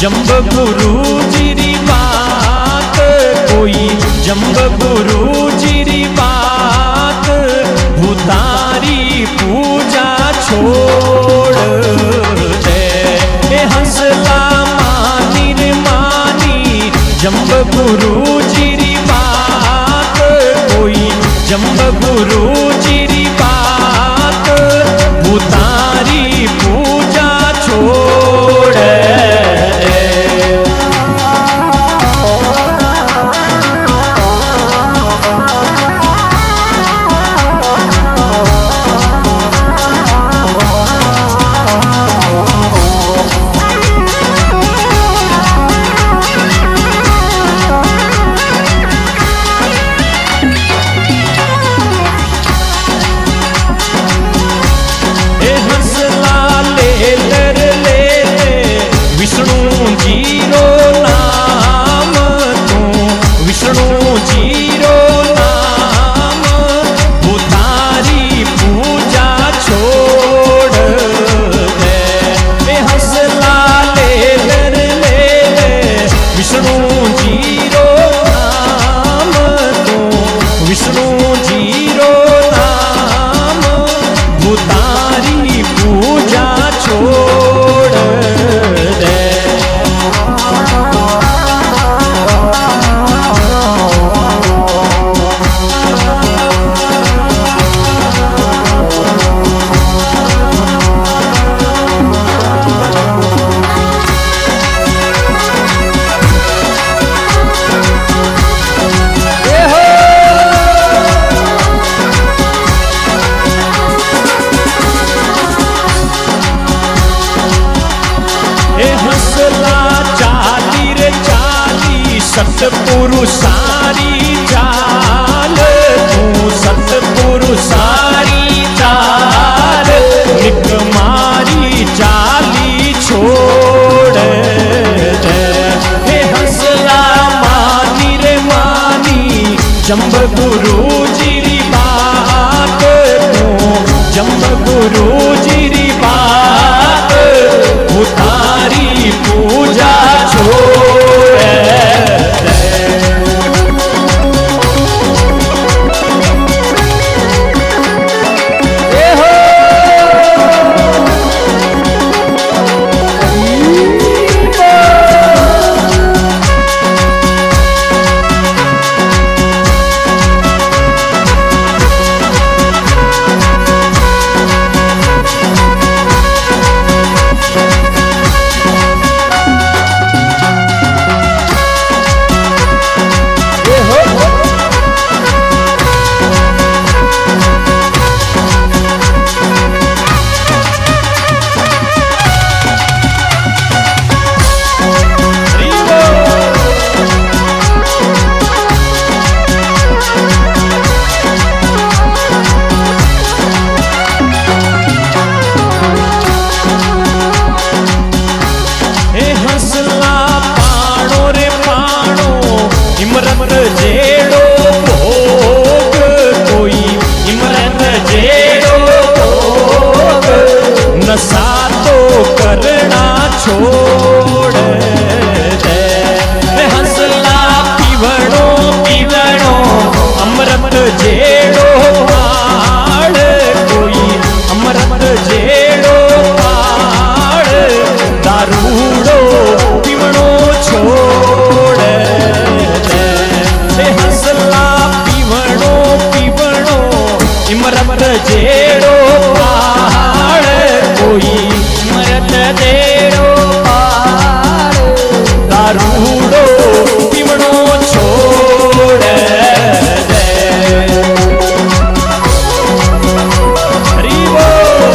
जंब गुरु जी री बात, कोई जंब गुरु जी री बात, भूतारी पूजा छोड़ दे। हंसला मानी रे मानी जंब गुरु जी री बात, कोई जंब गुरु जी री बात, भूतारी पूजा छोड़ दे। सतपुरुषारी चाल, तू सतपुरुषारी चाल, निक मारी चाली छोड़ दे। हे हंसला मानी रे मानी जंब गुरु जी री बात, तू जंब गुरु जी री बात, भूतारी पूजा छोड़ दे। नशा तो करना छोड़ दे। हंसला पीवड़ो पीवड़ो अमृत जेड़ो पाड़, कोई अमृत जेड़ो पाड़, दारूड़ो पीवड़ो छोड़ दे। हंसला पीवड़ो पीवड़ो अमृत जेड़ो पाड़, कोई मरद देड़ो पार, दारूड़ो पीवड़ो छोड़ दे। हरि बोल।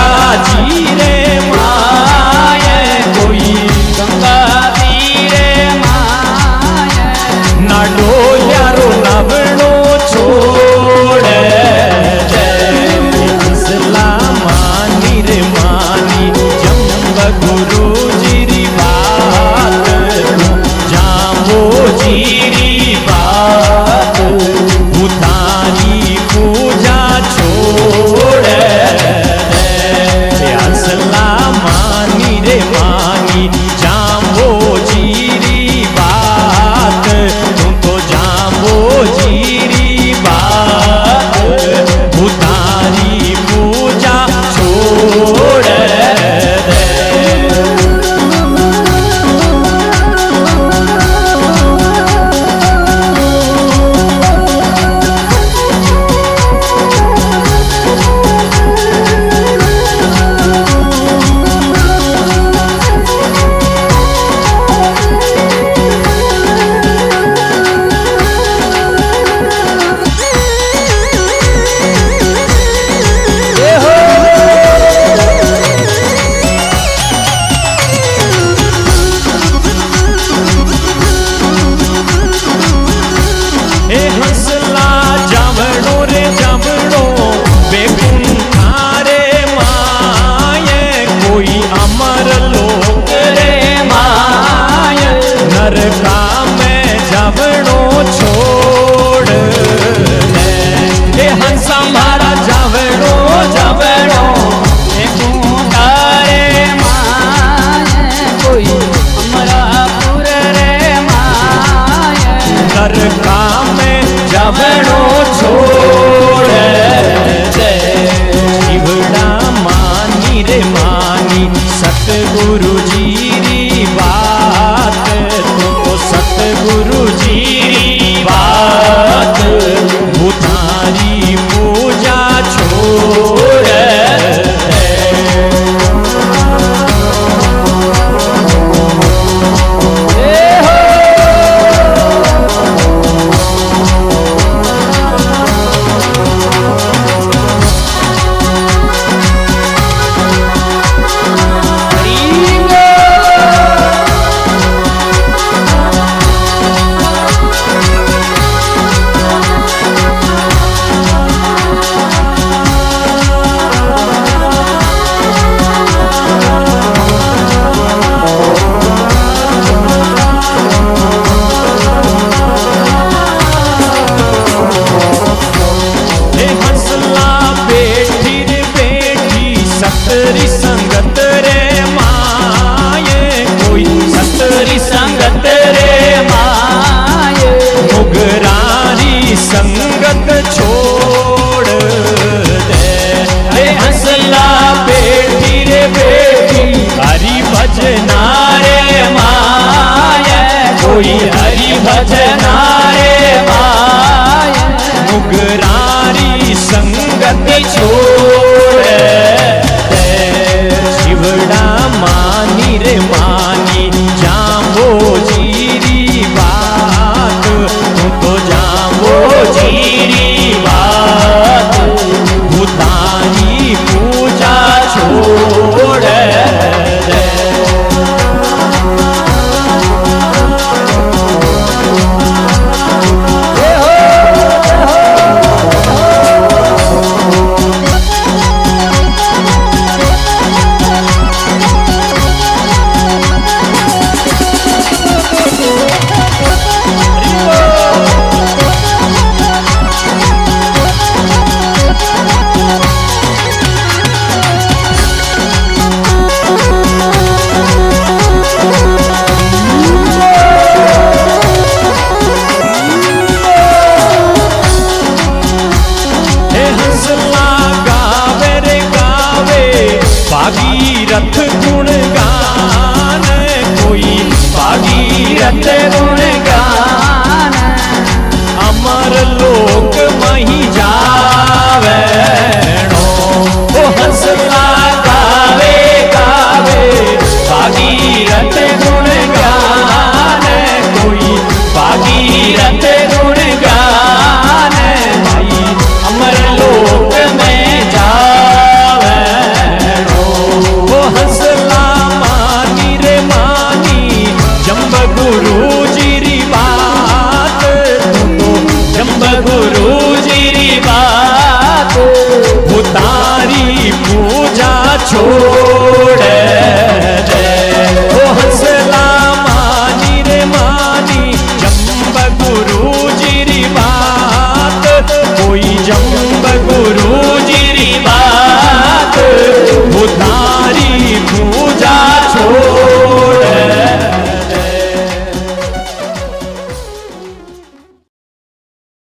गंगा जी रे माए कोई गंगा तीरे माय ना डोल्यारो नवड़ो छोड़े हंसला मानी रे मानी जंब गुरु जीरी बात जाम्बो जीरी बात भूतानी पूजा छोड़े हंसला मानी रे मानी जाम्बो जीरी बात तू तो जाम्बो जीरी बात भूतानी पूजा छोड़ दे ए हंसला जावड़ो रे जावड़ो बेकुंठा रे माये कोई अमर लोक रे माय नरका में जावड़ो छोड़ दे ए हंसा मारा जावड़ो जावड़ो तारे माय कोई अमरापुर रे माय नरका में जावड़ो छोड़ दे शिवड़ा मानी रे मानी सतगुरु जीरी बात तो सतगुरु जीरी बात भूतारी पूजा छोड़ दे हे हंसला बैठी रे बैठी सतरी संगत रे माये कोई सतरी संगत रे माय मुगरारी संगत छोड़ दे हे हंसला बैठी रे बैठी हरि भजना रे माये कोई हरि भजना रे माये मुगरारी संगत छोड़ दे शिवड़ा मानी रे मानी जाम्बो जीरी बात तू तो जाम्बो जीरी बात भूतानी पूजा छोड़ दे भागीरथ गुण गान कोई भागीरथ गुण गान अमर लोक मही जावे ओ हंसला गावे गावे भागीरथ गुण गान कोई भागीरथ गुण गान भाई अमर लोक में जावे ઓ